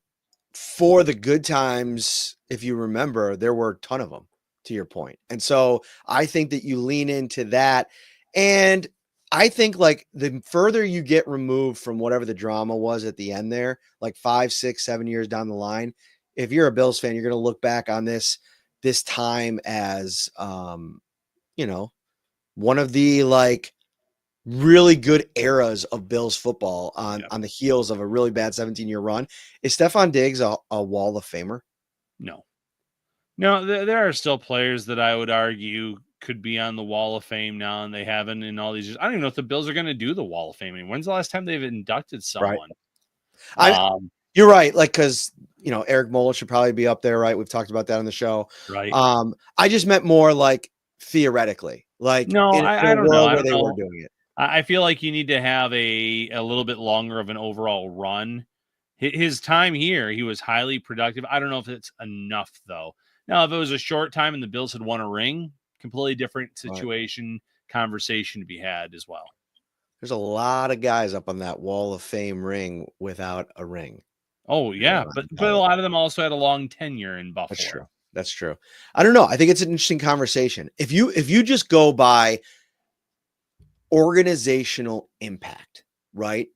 A: for the good times, if you remember, there were a ton of them, to your point. And so I think that you lean into that. And I think like the further you get removed from whatever the drama was at the end there, like 5, 6, 7 years down the line, if you're a Bills fan, you're going to look back on this time as, one of the like really good eras of Bills football
B: Yep.
A: on the heels of a really bad 17-year run. Is Stefon Diggs a Wall of Famer?
B: No. No, there are still players that I would argue could be on the Wall of Fame now, and they haven't in all these years. I don't even know if the Bills are going to do the Wall of Fame. I mean, when's the last time they've inducted
A: Right.
B: someone?
A: I You're right. Like, because Eric Mola should probably be up there, right? We've talked about that on the show.
B: Right.
A: I just meant more like theoretically, like
B: No,
A: in
B: I
A: a
B: don't know.
A: world
B: I
A: where
B: don't
A: they were
B: know.
A: doing it.
B: I feel like you need to have a little bit longer of an overall run. His time here, he was highly productive. I don't know if it's enough though. Now, if it was a short time and the Bills had won a ring, completely different
A: Right.
B: situation, conversation to be had as well.
A: There's a lot of guys up on that Wall of Fame ring without a ring.
B: Oh yeah, but a lot of them also had a long tenure in
A: That's true.
B: Buffalo.
A: That's true. I don't know. I think it's an interesting conversation. If you just go by organizational impact, right?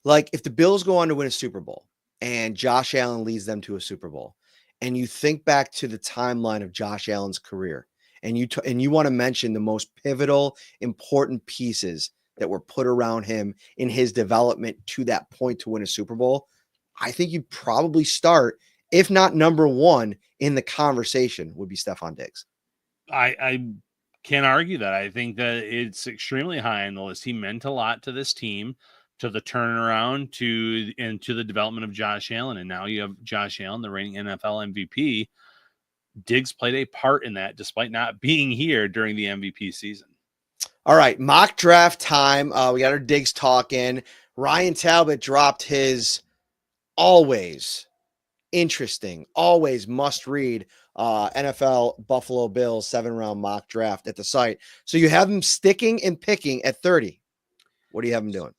A: Like if the Bills go on to win a Super Bowl and Josh Allen leads them to a Super Bowl, and you think back to the timeline of Josh Allen's career, and you want to mention the most pivotal, important pieces that were put around him in his development to that point to win a Super Bowl, I think you'd probably start, if not number one in the conversation, would be Stefon Diggs.
B: I can't argue that. I think that it's extremely high on the list. He meant a lot to this team, to the turnaround, to the development of Josh Allen. And now you have Josh Allen, the reigning NFL MVP. Diggs played a part in that despite not being here during the MVP season.
A: All right, mock draft time. We got our Diggs talking. Ryan Talbot dropped his always interesting, always must read NFL Buffalo Bills 7-round mock draft at the site. So you have him sticking and picking at 30. What do you have him doing?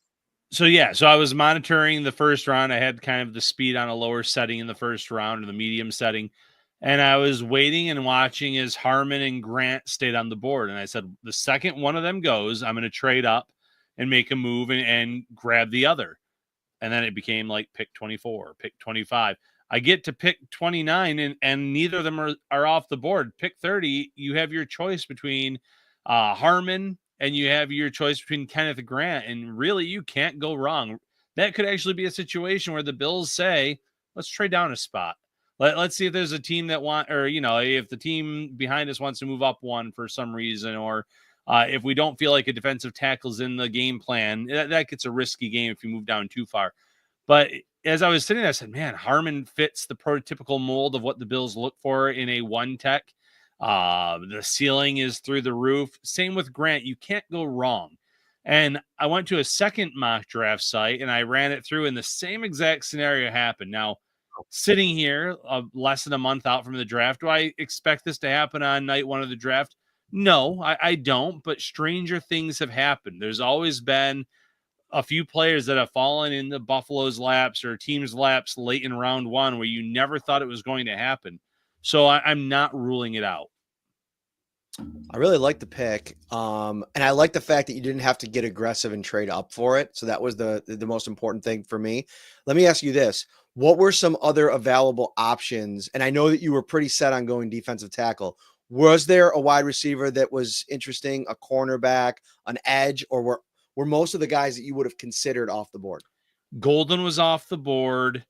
B: So I was monitoring the first round. I had kind of the speed on a lower setting in the first round or the medium setting. And I was waiting and watching as Harmon and Grant stayed on the board. And I said, the second one of them goes, I'm going to trade up and make a move and grab the other. And then it became like pick 24, pick 25. I get to pick 29 and neither of them are off the board. Pick 30, you have your choice between Harmon and you have your choice between Kenneth Grant. And really, you can't go wrong. That could actually be a situation where the Bills say, let's trade down a spot. Let's see if there's a team that if the team behind us wants to move up one for some reason, or if we don't feel like a defensive tackle is in the game plan, that gets a risky game if you move down too far. But as I was sitting there, I said, man, Harmon fits the prototypical mold of what the Bills look for in a one tech. The ceiling is through the roof. Same with Grant. You can't go wrong. And I went to a second mock draft site and I ran it through and the same exact scenario happened. Now, sitting here less than a month out from the draft, do I expect this to happen on night one of the draft? No, I don't, but stranger things have happened. There's always been a few players that have fallen in the Buffalo's laps or team's laps late in round one where you never thought it was going to happen. So I'm not ruling it out.
A: I really like the pick. And I like the fact that you didn't have to get aggressive and trade up for it. So that was the most important thing for me. Let me ask you this. What were some other available options? And I know that you were pretty set on going defensive tackle. Was there a wide receiver that was interesting, a cornerback, an edge, or were most of the guys that you would have considered off the board?
B: Golden was off the board.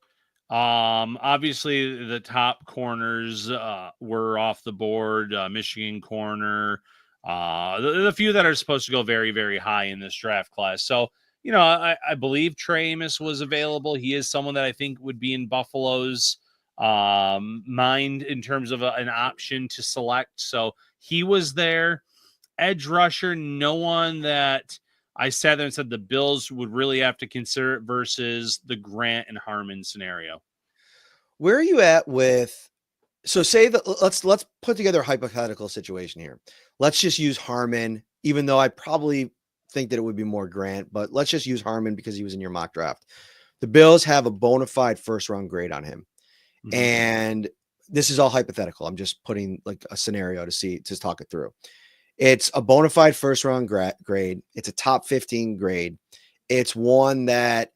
B: Obviously the top corners were off the board. Michigan corner, the few that are supposed to go very, very high in this draft class. So, I believe Trey Amos was available. He is someone that I think would be in Buffalo's mind in terms of an option to select. So he was there. Edge rusher, no one that I sat there and said the Bills would really have to consider it versus the Grant and Harmon scenario.
A: Where are you at with? So say that let's put together a hypothetical situation here. Let's just use Harmon, even though I probably think that it would be more Grant, but let's just use Harmon because he was in your mock draft. The Bills have a bona fide first round grade on him. Mm-hmm. And this is all hypothetical. I'm just putting like a scenario to talk it through. It's a bona fide first round grade. It's a top 15 grade. It's one that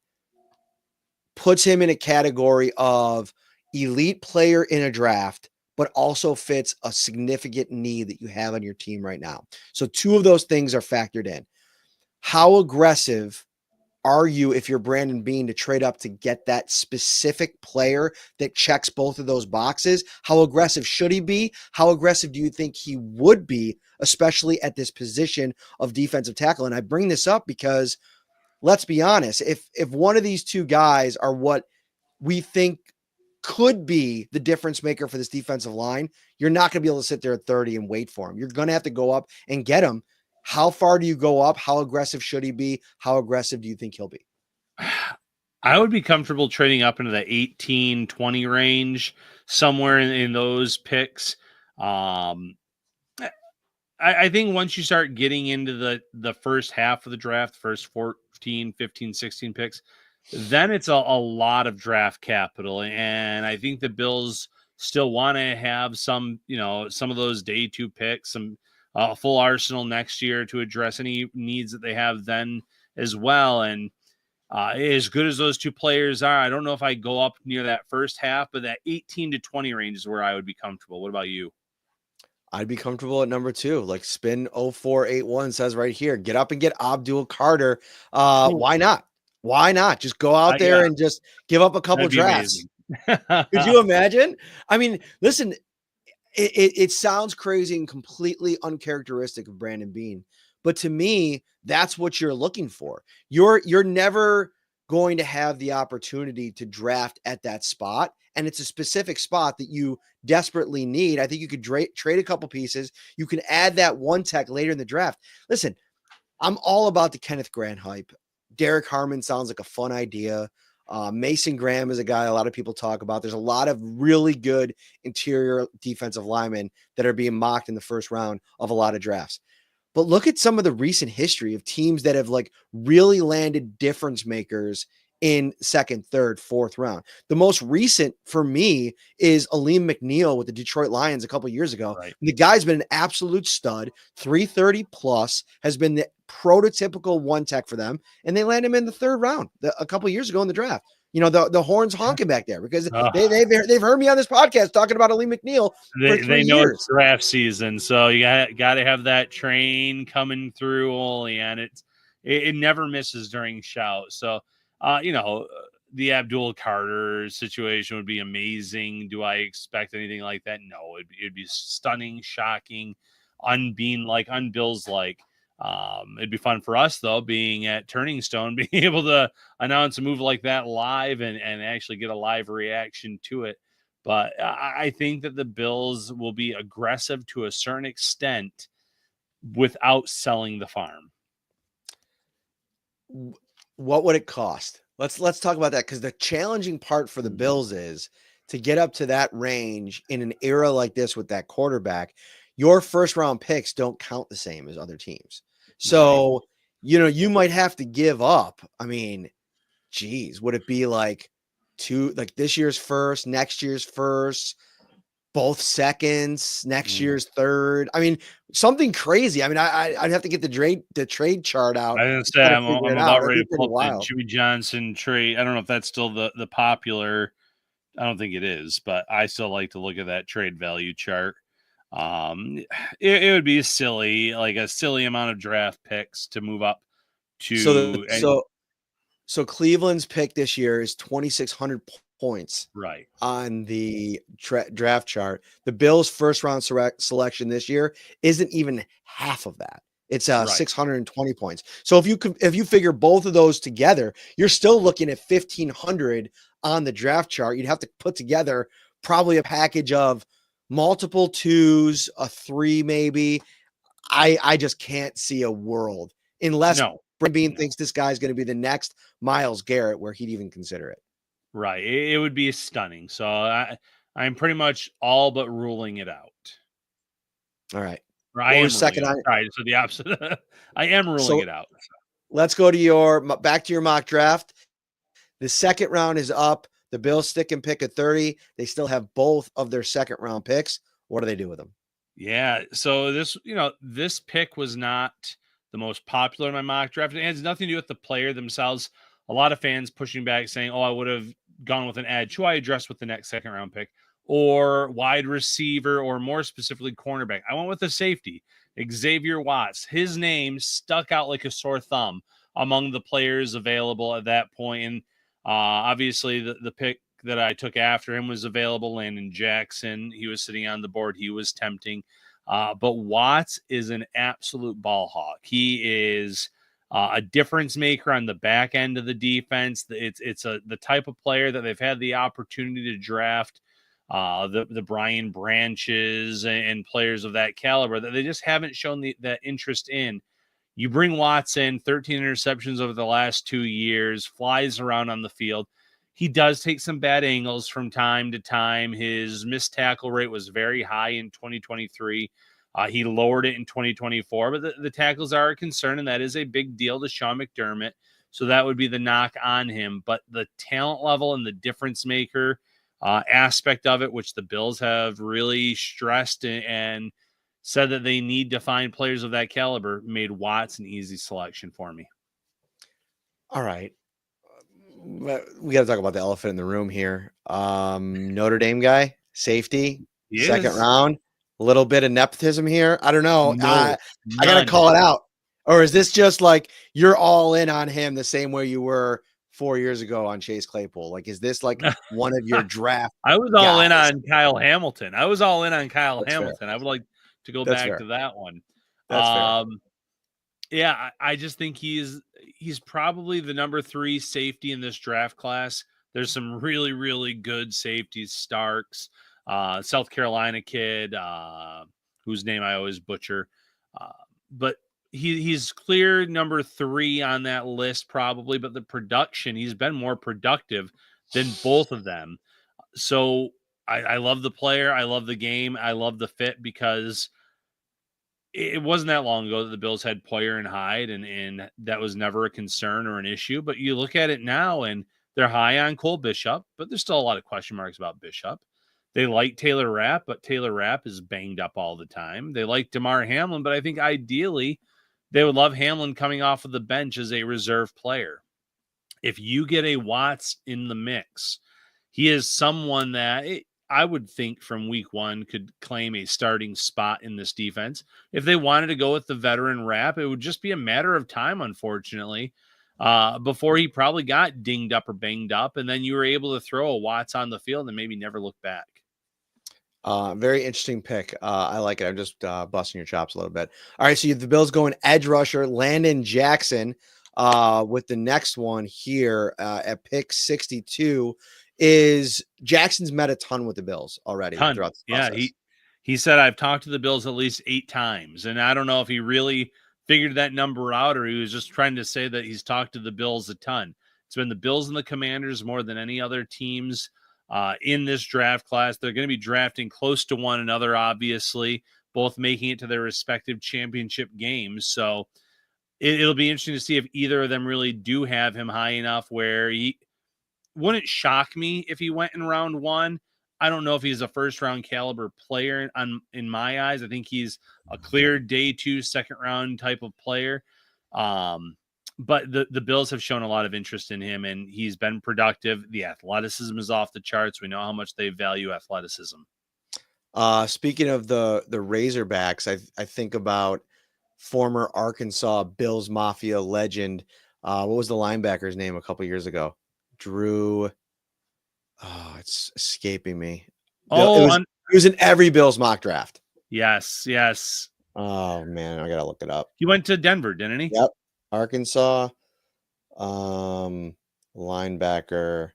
A: puts him in a category of elite player in a draft, but also fits a significant need that you have on your team right now. So two of those things are factored in. how aggressive are you, if you're Brandon Beane, to trade up to get that specific player that checks both of those boxes? How aggressive should he be? How aggressive do you think he would be, especially at this position of defensive tackle? And I bring this up because, let's be honest, if one of these two guys are what we think could be the difference maker for this defensive line, you're not going to be able to sit there at 30 and wait for him. You're going to have to go up and get him. How far do you go up? How aggressive should he be? How aggressive do you think he'll be?
B: I would be comfortable trading up into the 18, 20 range, somewhere in those picks. I think once you start getting into the first half of the draft, first 14, 15, 16 picks, then it's a lot of draft capital. And I think the Bills still want to have some of those day two picks, some full arsenal next year to address any needs that they have then as well. And as good as those two players are, I don't know if I go up near that first half, but that 18 to 20 range is where I would be comfortable. What about you?
A: I'd be comfortable at number 2. Like spin 0481 says right here, get up and get Abdul Carter. Why not? Why not? Just go out there
B: Yeah,
A: and just give up a couple
B: that'd be
A: drafts.
B: amazing.
A: Could you imagine? I mean, listen, it sounds crazy and completely uncharacteristic of Brandon Beane, but to me, that's what you're looking for. You're never going to have the opportunity to draft at that spot, and it's a specific spot that you desperately need. I think you could trade a couple pieces. You can add that one tech later in the draft. Listen, I'm all about the Kenneth Grant hype. Derek Harmon sounds like a fun idea. Mason Graham is a guy a lot of people talk about. There's a lot of really good interior defensive linemen that are being mocked in the first round of a lot of drafts. But look at some of the recent history of teams that have like really landed difference makers in second, third, fourth round. The most recent for me is Aleem McNeil with the Detroit Lions a couple years ago.
B: Right.
A: The guy's been an absolute stud, 330 plus, has been the prototypical one tech for them, and they land him in the third round a couple years ago in the draft. You know, the horns honking back there because they've heard me on this podcast talking about Aleem McNeil for 3
B: They know
A: years.
B: it's draft season, so you got to have that train coming through, Ole, and it never misses during shout. So, the Abdul Carter situation would be amazing. Do I expect anything like that? No, it'd be stunning, shocking, unbean-like, unbills-like. It'd be fun for us, though, being at Turning Stone, being able to announce a move like that live and actually get a live reaction to it. But I think that the Bills will be aggressive to a certain extent without selling the farm.
A: What would it cost? Let's talk about that, because the challenging part for the Bills is to get up to that range in an era like this with that quarterback. Your first round picks don't count the same as other teams. So, you might have to give up. I mean, geez, would it be like this year's first, next year's first, both seconds, next year's third? I mean, something crazy. I mean, I'd have to get the trade chart out.
B: I didn't say I'm about ready to pull up the
A: wild.
B: Jimmy Johnson trade. I don't know if that's still the popular. I don't think it is, but I still like to look at that trade value chart. It would be silly, like a silly amount of draft picks to move up to.
A: So Cleveland's pick this year is 2,600 points
B: Right
A: on the draft chart. The Bills' first round selection this year isn't even half of that. It's 620 points. So if you figure both of those together, you're still looking at 1,500 on the draft chart. You'd have to put together probably a package of multiple 2s, a 3 maybe. I just can't see a world unless Brandon Beane thinks this guy's going to be the next Myles Garrett, where he'd even consider it.
B: Right. It would be stunning. So I'm pretty much all but ruling it out.
A: All right.
B: I am second. Right. So the opposite. I am ruling it out.
A: Let's go to back to your mock draft. The second round is up. The Bills stick and pick at 30. They still have both of their second round picks. What do they do with them?
B: Yeah. So this pick was not the most popular in my mock draft. It has nothing to do with the player themselves. A lot of fans pushing back saying, "Oh, I would have gone with an edge," who I addressed with the next second round pick. or wide receiver, or more specifically cornerback. I went with the safety, Xavier Watts. His name stuck out like a sore thumb among the players available at that point. And obviously the pick that I took after him was available, Landon Jackson. He was sitting on the board. He was tempting. But Watts is an absolute ball hawk. He is a difference maker on the back end of the defense. It's the type of player that they've had the opportunity to draft, the Brian Branches and players of that caliber, that they just haven't shown that interest in. You bring Watts in, 13 interceptions over the last 2 years, flies around on the field. He does take some bad angles from time to time. His missed tackle rate was very high in 2023. He lowered it in 2024, but the tackles are a concern, and that is a big deal to Sean McDermott. So that would be the knock on him. But the talent level and the difference maker aspect of it, which the Bills have really stressed and said that they need to find players of that caliber, made Watts an easy selection for me.
A: All right. We got to talk about the elephant in the room here. Notre Dame guy, safety, second round, a little bit of nepotism here. I don't know.
B: No,
A: I got to call it out. Or is this just like you're all in on him the same way you were 4 years ago on Chase Claypool? Like, is this like one of your draft
B: I was all in on Kyle Hamilton. I was all in on Kyle
A: That's
B: Hamilton.
A: fair.
B: I would like to go
A: That's
B: back
A: fair.
B: to that one.
A: That's fair.
B: Yeah, I just think he's probably the number 3 safety in this draft class. There's some really, really good safeties. Starks, South Carolina kid, whose name I always butcher. But he's clear number 3 on that list probably, but the production, he's been more productive than both of them. So I love the player. I love the game. I love the fit, because it wasn't that long ago that the Bills had Poyer and Hyde, and that was never a concern or an issue. But you look at it now, and they're high on Cole Bishop, but there's still a lot of question marks about Bishop. They like Taylor Rapp, but Taylor Rapp is banged up all the time. They like DeMar Hamlin, but I think ideally they would love Hamlin coming off of the bench as a reserve player. If you get a Watts in the mix, he is someone that I would think from week 1 could claim a starting spot in this defense. If they wanted to go with the veteran Rapp, it would just be a matter of time, unfortunately, before he probably got dinged up or banged up, and then you were able to throw a Watts on the field and maybe never look back.
A: Very interesting pick. I like it. I'm just busting your chops a little bit. All right, so the Bills going edge rusher Landon Jackson with the next one here at pick 62. Is Jackson's met a ton with the Bills already throughout this process.
B: Yeah, he said, I've talked to the Bills at least 8 times, and I don't know if he really figured that number out or he was just trying to say that he's talked to the Bills a ton. It's been the Bills and the Commanders more than any other teams in this draft class. They're going to be drafting close to one another, obviously, both making it to their respective championship games. So it'll be interesting to see if either of them really do have him high enough where he wouldn't shock me if he went in round 1. I don't know if he's a first round caliber player in my eyes. I think he's a clear day 2, second round type of player. But the Bills have shown a lot of interest in him, and he's been productive. The athleticism is off the charts. We know how much they value athleticism.
A: Speaking of the Razorbacks, I think about former Arkansas Bills Mafia legend. What was the linebacker's name a couple years ago? Drew. Oh, it's escaping me. It was in every Bills mock draft.
B: Yes.
A: Oh man, I gotta look it up.
B: He went to Denver, didn't he?
A: Yep. Arkansas. Linebacker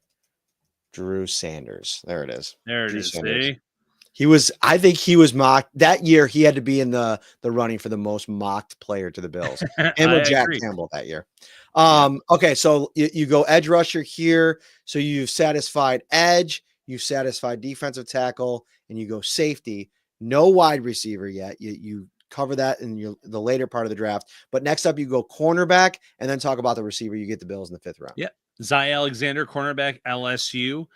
A: Drew Sanders. There it is.
B: Drew Sanders. See?
A: I think he was mocked that year. He had to be in the running for the most mocked player to the Bills. And with Jack Campbell that year. Okay, so you go edge rusher here. So you've satisfied edge, you've satisfied defensive tackle, and you go safety. No wide receiver yet. You cover that in the later part of the draft. But next up, you go cornerback, and then talk about the receiver. You get the Bills in the 5th round.
B: Yeah, Zy Alexander, cornerback, LSU.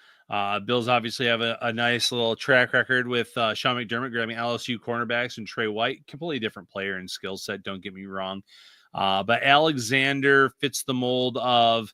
B: Bills obviously have a nice little track record with Sean McDermott grabbing LSU cornerbacks and Trey White. Completely different player and skill set, don't get me wrong. But Alexander fits the mold of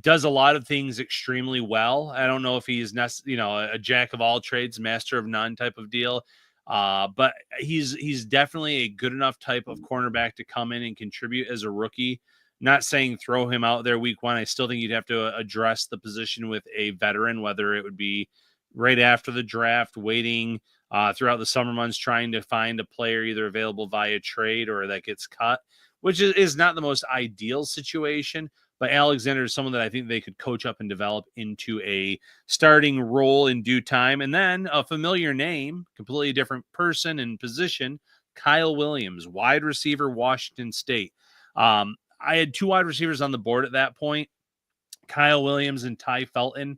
B: does a lot of things extremely well. I don't know if he's a jack of all trades, master of none type of deal. But he's definitely a good enough type of cornerback to come in and contribute as a rookie. Not saying throw him out there week one. I still think you'd have to address the position with a veteran, whether it would be right after the draft, waiting throughout the summer months, trying to find a player either available via trade or that gets cut, which is not the most ideal situation. But Alexander is someone that I think they could coach up and develop into a starting role in due time. And then a familiar name, completely different person and position, Kyle Williams, wide receiver, Washington State. I had two wide receivers on the board at that point, Kyle Williams and Ty Felton.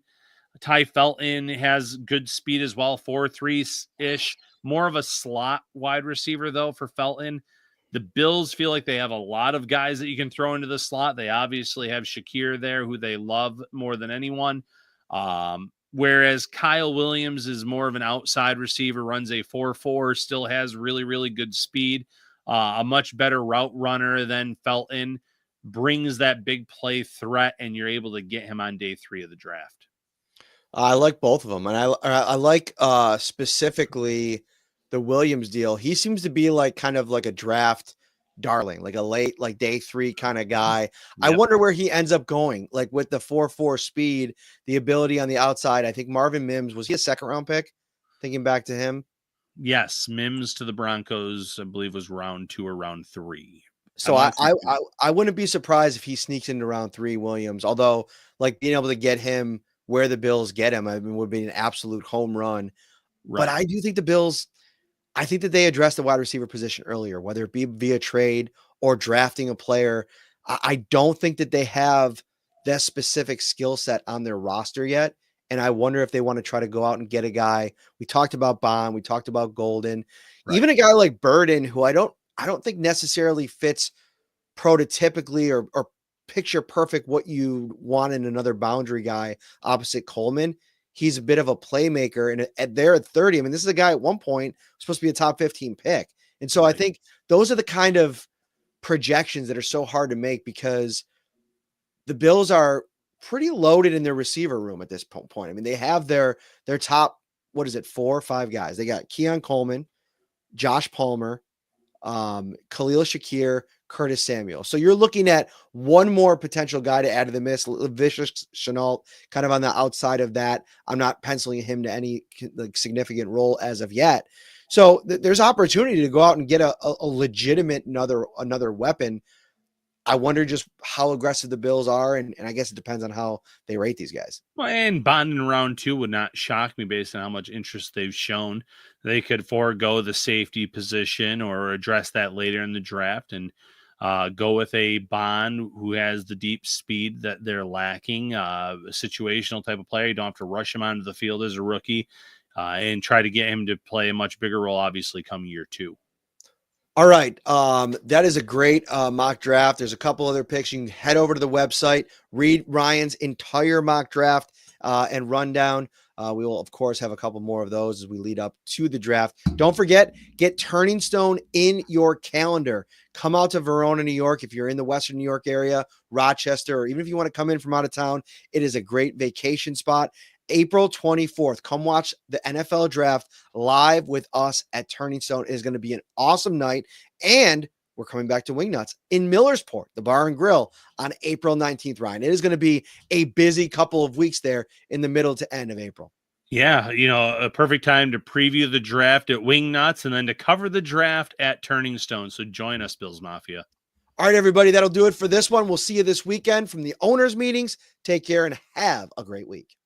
B: Ty Felton has good speed as well, 4.3-ish. More of a slot wide receiver, though, for Felton. The Bills feel like they have a lot of guys that you can throw into the slot. They obviously have Shakir there, who they love more than anyone. Whereas Kyle Williams is more of an outside receiver, runs a 4.4, still has really, really good speed, a much better route runner than Felton, brings that big play threat, and you're able to get him on day 3 of the draft.
A: I like both of them, and I like specifically the Williams deal. He seems to be like kind of like a draft darling, like a late, like day 3 kind of guy. Yep. I wonder where he ends up going, like with the 4.4 speed, the ability on the outside. I think Marvin Mims, was he a second round pick? Thinking back to him.
B: Yes, Mims to the Broncos, I believe, was round 2 or round 3.
A: So I wouldn't be surprised if he sneaks into round 3, Williams. Although, like, being able to get him where the Bills get him, I mean, would be an absolute home run. Right. But I do think the Bills, I think that they addressed the wide receiver position earlier, whether it be via trade or drafting a player. I don't think that they have that specific skill set on their roster yet. And I wonder if they want to try to go out and get a guy. We talked about Bond. We talked about Golden. Right. Even a guy like Burden, who I don't think necessarily fits prototypically or picture perfect what you want in another boundary guy opposite Coleman. He's a bit of a playmaker, and they're at 30. I mean, this is a guy at one point supposed to be a top 15 pick. And so I think those are the kind of projections that are so hard to make, because the Bills are pretty loaded in their receiver room at this point. I mean, they have their top, 4 or 5 guys. They got Keon Coleman, Josh Palmer, Khalil Shakir, Curtis Samuel. So you're looking at one more potential guy to add to the mix. Vicious Chenault kind of on the outside of that. I'm not penciling him to any like significant role as of yet. So there's opportunity to go out and get a legitimate another weapon. I wonder just how aggressive the Bills are, and I guess it depends on how they rate these guys.
B: Well, and Bond in round 2 would not shock me based on how much interest they've shown. They could forego the safety position or address that later in the draft and go with a Bond who has the deep speed that they're lacking, a situational type of player. You don't have to rush him onto the field as a rookie, and try to get him to play a much bigger role, obviously, come year 2.
A: All right. That is a great mock draft. There's a couple other picks. You can head over to the website, read Ryan's entire mock draft and rundown. We will, of course, have a couple more of those as we lead up to the draft. Don't forget, get Turning Stone in your calendar. Come out to Verona, New York. If you're in the Western New York area, Rochester, or even if you want to come in from out of town, it is a great vacation spot. April 24th, come watch the NFL draft live with us at Turning Stone. It is going to be an awesome night. And we're coming back to Wingnuts in Millersport, the bar and grill, on April 19th, Ryan. It is going to be a busy couple of weeks there in the middle to end of April.
B: Yeah, a perfect time to preview the draft at Wingnuts and then to cover the draft at Turning Stone. So join us, Bills Mafia.
A: All right, everybody, that'll do it for this one. We'll see you this weekend from the owners' meetings. Take care and have a great week.